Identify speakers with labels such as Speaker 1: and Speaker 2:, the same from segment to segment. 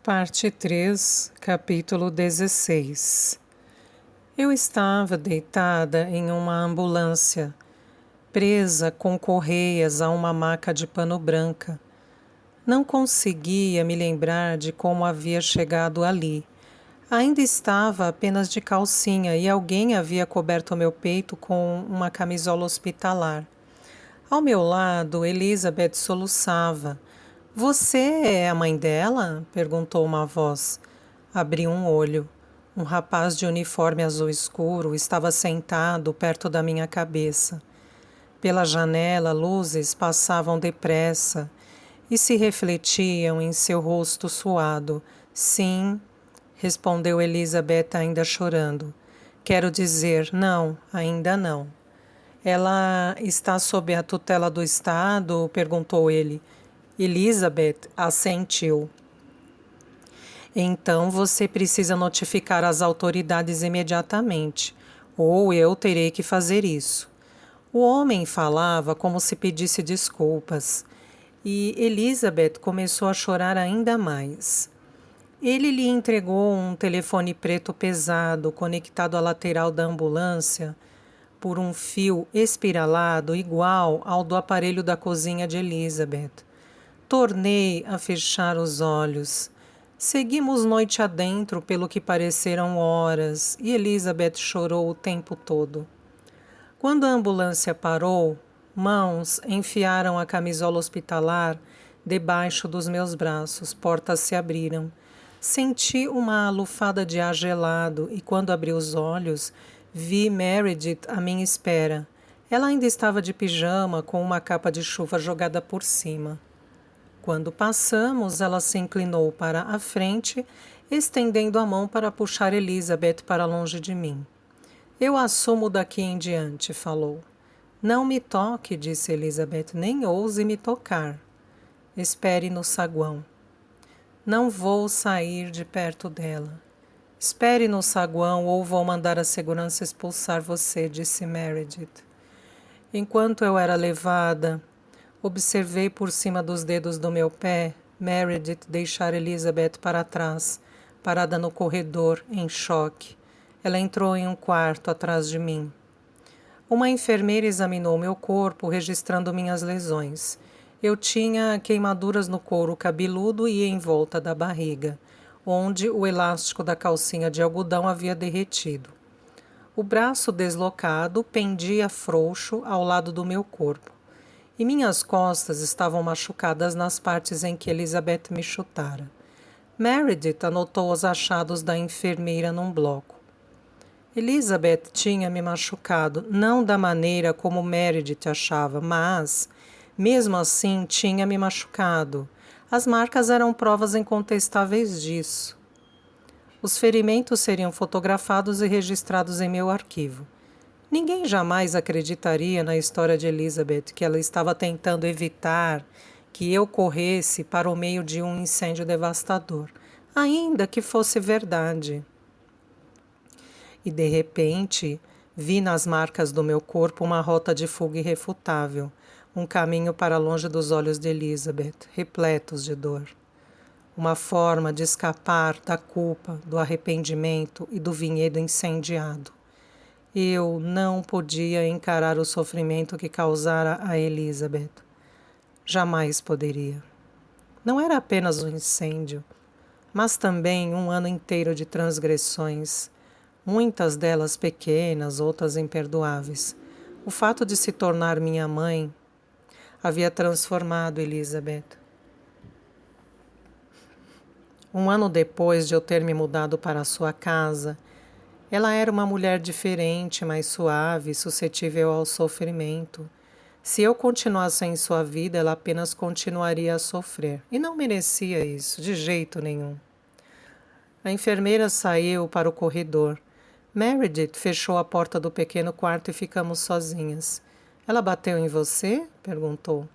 Speaker 1: Parte 3, capítulo 16. Eu estava deitada em uma ambulância, presa com correias a uma maca de pano branca. Não conseguia me lembrar de como havia chegado ali. Ainda estava apenas de calcinha e alguém havia coberto meu peito com uma camisola hospitalar. Ao meu lado, Elizabeth soluçava. "Você é a mãe dela?" perguntou uma voz. Abri um olho. Um rapaz de uniforme azul escuro estava sentado perto da minha cabeça. Pela janela, luzes passavam depressa e se refletiam em seu rosto suado. "Sim", respondeu Elizabeth, ainda chorando. "Quero dizer, não, ainda não." "Ela está sob a tutela do Estado?" perguntou ele. Elizabeth assentiu. "Então você precisa notificar as autoridades imediatamente, ou eu terei que fazer isso." O homem falava como se pedisse desculpas, e Elizabeth começou a chorar ainda mais. Ele lhe entregou um telefone preto pesado conectado à lateral da ambulância por um fio espiralado igual ao do aparelho da cozinha de Elizabeth. Tornei a fechar os olhos. Seguimos noite adentro pelo que pareceram horas e Elizabeth chorou o tempo todo. Quando a ambulância parou, mãos enfiaram a camisola hospitalar debaixo dos meus braços. Portas se abriram. Senti uma lufada de ar gelado e quando abri os olhos, vi Meredith à minha espera. Ela ainda estava de pijama com uma capa de chuva jogada por cima. Quando passamos, ela se inclinou para a frente, estendendo a mão para puxar Elizabeth para longe de mim. "Eu assumo daqui em diante", falou. "Não me toque", disse Elizabeth, "nem ouse me tocar." "Espere no saguão." "Não vou sair de perto dela." "Espere no saguão ou vou mandar a segurança expulsar você", disse Meredith. Enquanto eu era levada, observei por cima dos dedos do meu pé Meredith deixar Elizabeth para trás, parada no corredor, em choque. Ela entrou em um quarto atrás de mim. Uma enfermeira examinou meu corpo, registrando minhas lesões. Eu tinha queimaduras no couro cabeludo e em volta da barriga, onde o elástico da calcinha de algodão havia derretido. O braço deslocado pendia frouxo ao lado do meu corpo, e minhas costas estavam machucadas nas partes em que Elizabeth me chutara. Meredith anotou os achados da enfermeira num bloco. Elizabeth tinha me machucado, não da maneira como Meredith achava, mas, mesmo assim, tinha me machucado. As marcas eram provas incontestáveis disso. Os ferimentos seriam fotografados e registrados em meu arquivo. Ninguém jamais acreditaria na história de Elizabeth, que ela estava tentando evitar que eu corresse para o meio de um incêndio devastador, ainda que fosse verdade. E de repente, vi nas marcas do meu corpo uma rota de fuga irrefutável, um caminho para longe dos olhos de Elizabeth, repletos de dor. Uma forma de escapar da culpa, do arrependimento e do vinhedo incendiado. Eu não podia encarar o sofrimento que causara a Elizabeth. Jamais poderia. Não era apenas um incêndio, mas também um ano inteiro de transgressões, muitas delas pequenas, outras imperdoáveis. O fato de se tornar minha mãe havia transformado Elizabeth. Um ano depois de eu ter me mudado para a sua casa, ela era uma mulher diferente, mais suave, suscetível ao sofrimento. Se eu continuasse em sua vida, ela apenas continuaria a sofrer. E não merecia isso, de jeito nenhum. A enfermeira saiu para o corredor. Meredith fechou a porta do pequeno quarto e ficamos sozinhas. "Ela bateu em você?" perguntou.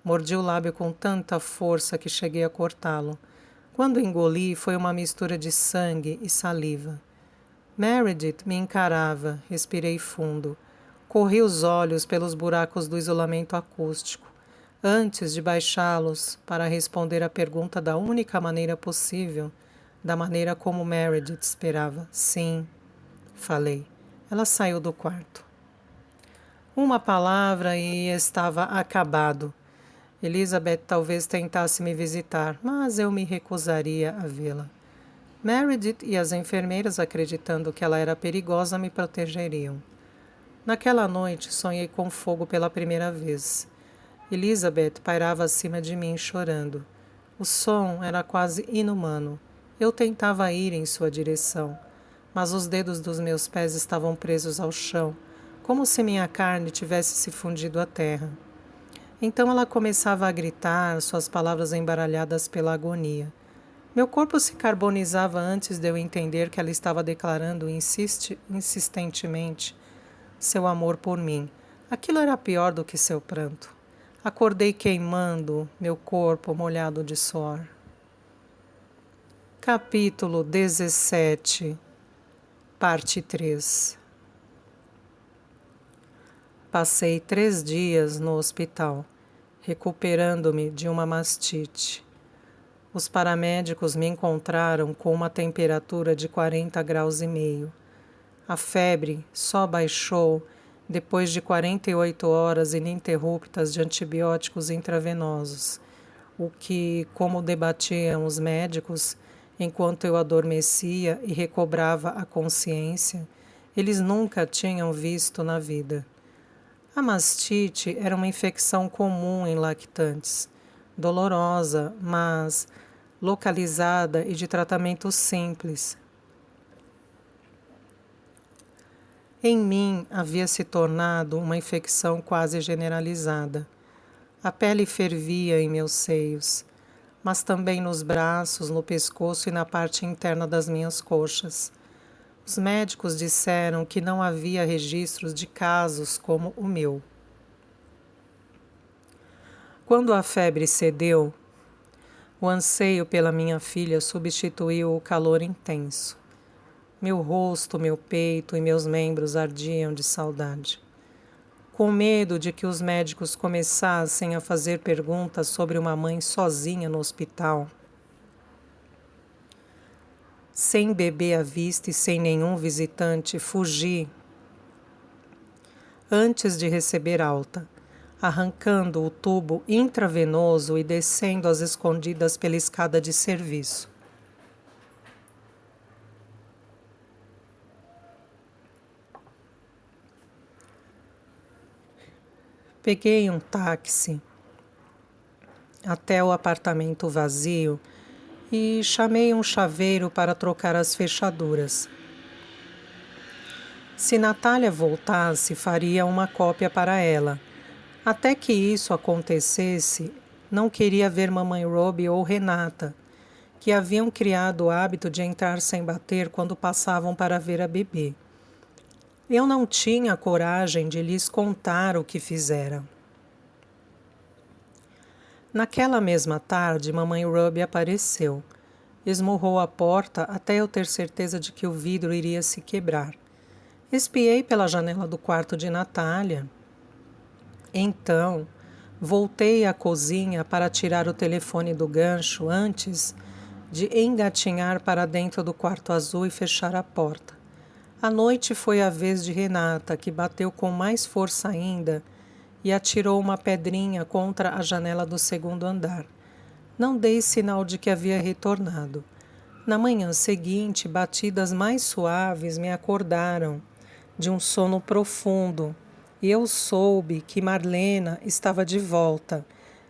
Speaker 1: Mordi o lábio com tanta força que cheguei a cortá-lo. Quando engoli, foi uma mistura de sangue e saliva. Meredith me encarava, respirei fundo. Corri os olhos pelos buracos do isolamento acústico. Antes de baixá-los para responder a pergunta da única maneira possível, da maneira como Meredith esperava. Sim, falei. Ela saiu do quarto. Uma palavra e estava acabado. Elizabeth talvez tentasse me visitar, mas eu me recusaria a vê-la. Meredith e as enfermeiras, acreditando que ela era perigosa, me protegeriam. Naquela noite, sonhei com fogo pela primeira vez. Elizabeth pairava acima de mim, chorando. O som era quase inumano. Eu tentava ir em sua direção, mas os dedos dos meus pés estavam presos ao chão, como se minha carne tivesse se fundido à terra. Então ela começava a gritar, suas palavras embaralhadas pela agonia. Meu corpo se carbonizava antes de eu entender que ela estava declarando insistentemente seu amor por mim. Aquilo era pior do que seu pranto. Acordei queimando, meu corpo molhado de suor. Capítulo 17, parte 3. Passei 3 dias no hospital, recuperando-me de uma mastite. Os paramédicos me encontraram com uma temperatura de 40 graus e meio. A febre só baixou depois de 48 horas ininterruptas de antibióticos intravenosos, o que, como debatiam os médicos, enquanto eu adormecia e recobrava a consciência, eles nunca tinham visto na vida. A mastite era uma infecção comum em lactantes, dolorosa, mas localizada e de tratamento simples. Em mim havia se tornado uma infecção quase generalizada. A pele fervia em meus seios, mas também nos braços, no pescoço e na parte interna das minhas coxas. Os médicos disseram que não havia registros de casos como o meu. Quando a febre cedeu, o anseio pela minha filha substituiu o calor intenso. Meu rosto, meu peito e meus membros ardiam de saudade. Com medo de que os médicos começassem a fazer perguntas sobre uma mãe sozinha no hospital, sem bebê à vista e sem nenhum visitante, fugi antes de receber alta, arrancando o tubo intravenoso e descendo às escondidas pela escada de serviço. Peguei um táxi até o apartamento vazio e chamei um chaveiro para trocar as fechaduras. Se Natália voltasse, faria uma cópia para ela. Até que isso acontecesse, não queria ver mamãe Robbie ou Renata, que haviam criado o hábito de entrar sem bater quando passavam para ver a bebê. Eu não tinha coragem de lhes contar o que fizera. Naquela mesma tarde, mamãe Robbie apareceu. Esmurrou a porta até eu ter certeza de que o vidro iria se quebrar. Espiei pela janela do quarto de Natália. Então, voltei à cozinha para tirar o telefone do gancho antes de engatinhar para dentro do quarto azul e fechar a porta. À noite foi a vez de Renata, que bateu com mais força ainda e atirou uma pedrinha contra a janela do segundo andar. Não dei sinal de que havia retornado. Na manhã seguinte, batidas mais suaves me acordaram de um sono profundo e eu soube que Marlena estava de volta.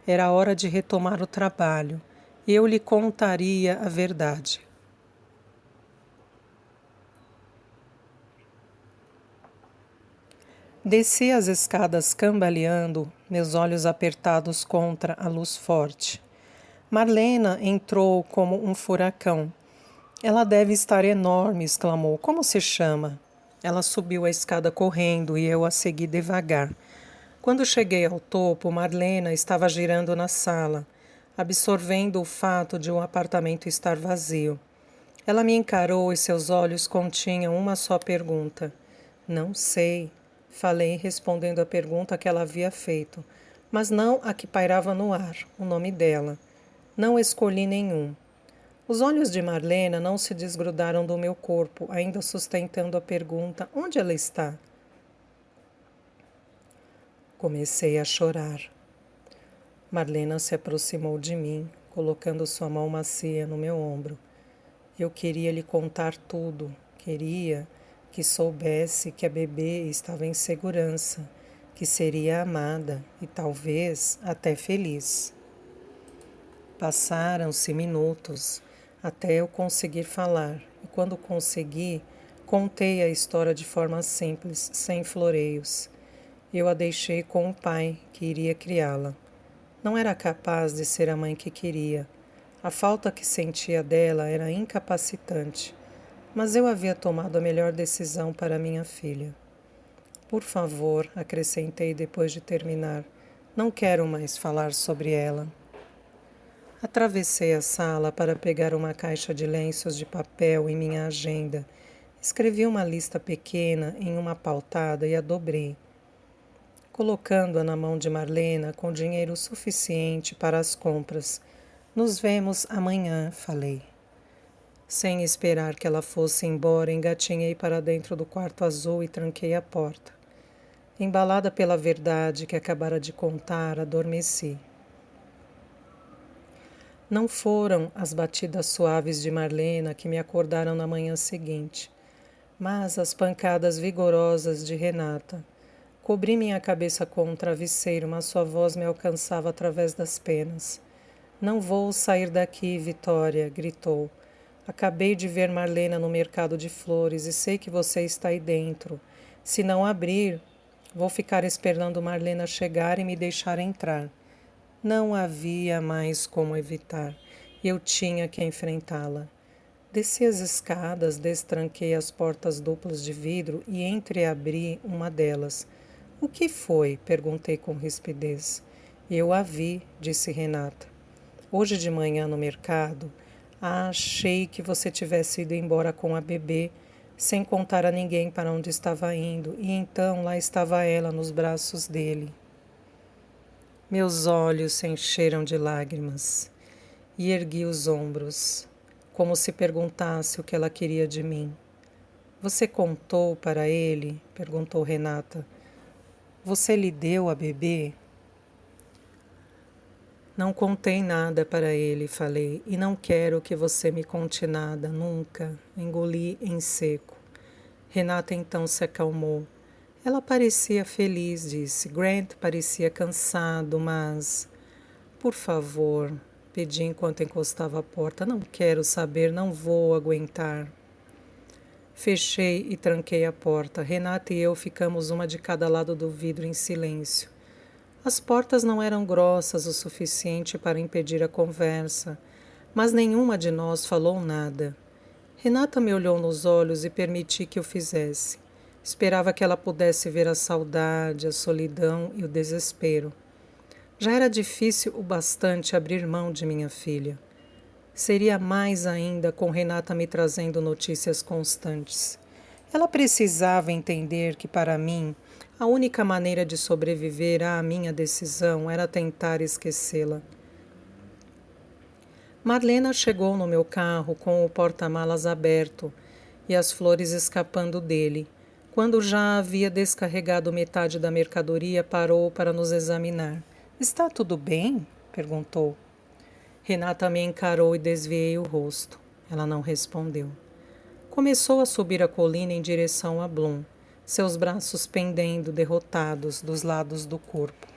Speaker 1: Era hora de retomar o trabalho. Eu lhe contaria a verdade. Desci as escadas cambaleando, meus olhos apertados contra a luz forte. Marlena entrou como um furacão. Ela deve estar enorme, exclamou. Como se chama? Ela subiu a escada correndo e eu a segui devagar. Quando cheguei ao topo, Marlena estava girando na sala, absorvendo o fato de um apartamento estar vazio. Ela me encarou e seus olhos continham uma só pergunta. Não sei. Falei, respondendo a pergunta que ela havia feito. mas não a que pairava no ar, o nome dela. Não escolhi nenhum. Os olhos de Marlena não se desgrudaram do meu corpo, ainda sustentando a pergunta: onde ela está? Comecei a chorar. Marlena se aproximou de mim, colocando sua mão macia no meu ombro. Eu queria lhe contar tudo. Queria que soubesse que a bebê estava em segurança, que seria amada e talvez até feliz. Passaram-se minutos até eu conseguir falar, e quando consegui, contei a história de forma simples, sem floreios. Eu a deixei com o pai que iria criá-la. Não era capaz de ser a mãe que queria. A falta que sentia dela era incapacitante, mas eu havia tomado a melhor decisão para minha filha. Por favor, acrescentei depois de terminar, não quero mais falar sobre ela. Atravessei a sala para pegar uma caixa de lenços de papel e minha agenda. Escrevi uma lista pequena em uma pautada e a dobrei, colocando-a na mão de Marlena com dinheiro suficiente para as compras. Nos vemos amanhã, falei. Sem esperar que ela fosse embora, engatinhei para dentro do quarto azul e tranquei a porta. Embalada pela verdade que acabara de contar, adormeci. Não foram as batidas suaves de Marlena que me acordaram na manhã seguinte, mas as pancadas vigorosas de Renata. Cobri minha cabeça com um travesseiro, mas sua voz me alcançava através das penas. Não vou sair daqui, Vitória, gritou. Acabei de ver Marlena no mercado de flores e sei que você está aí dentro. Se não abrir, vou ficar esperando Marlena chegar e me deixar entrar. Não havia mais como evitar. Eu tinha que enfrentá-la. Desci as escadas, destranquei as portas duplas de vidro e entreabri uma delas. O que foi? Perguntei com rispidez. Eu a vi, disse Renata. Hoje de manhã no mercado, achei que você tivesse ido embora com a bebê, sem contar a ninguém para onde estava indo, e então lá estava ela nos braços dele. Meus olhos se encheram de lágrimas e ergui os ombros, como se perguntasse o que ela queria de mim. Você contou para ele? Perguntou Renata. Você lhe deu a bebê? Não contei nada para ele, falei, e não quero que você me conte nada, nunca. Engoli em seco. Renata então se acalmou. Ela parecia feliz, disse. Grant parecia cansado, mas... Por favor, pedi enquanto encostava a porta. Não quero saber, não vou aguentar. Fechei e tranquei a porta. Renata e eu ficamos uma de cada lado do vidro em silêncio. As portas não eram grossas o suficiente para impedir a conversa, mas nenhuma de nós falou nada. Renata me olhou nos olhos e permiti que o fizesse. Esperava que ela pudesse ver a saudade, a solidão e o desespero. Já era difícil o bastante abrir mão de minha filha. Seria mais ainda com Renata me trazendo notícias constantes. Ela precisava entender que, para mim, a única maneira de sobreviver à minha decisão era tentar esquecê-la. Marlena chegou no meu carro com o porta-malas aberto e as flores escapando dele. Quando já havia descarregado metade da mercadoria, parou para nos examinar. Está tudo bem? Perguntou. Renata me encarou e desviei o rosto. Ela não respondeu. Começou a subir a colina em direção a Bloom, seus braços pendendo derrotados dos lados do corpo.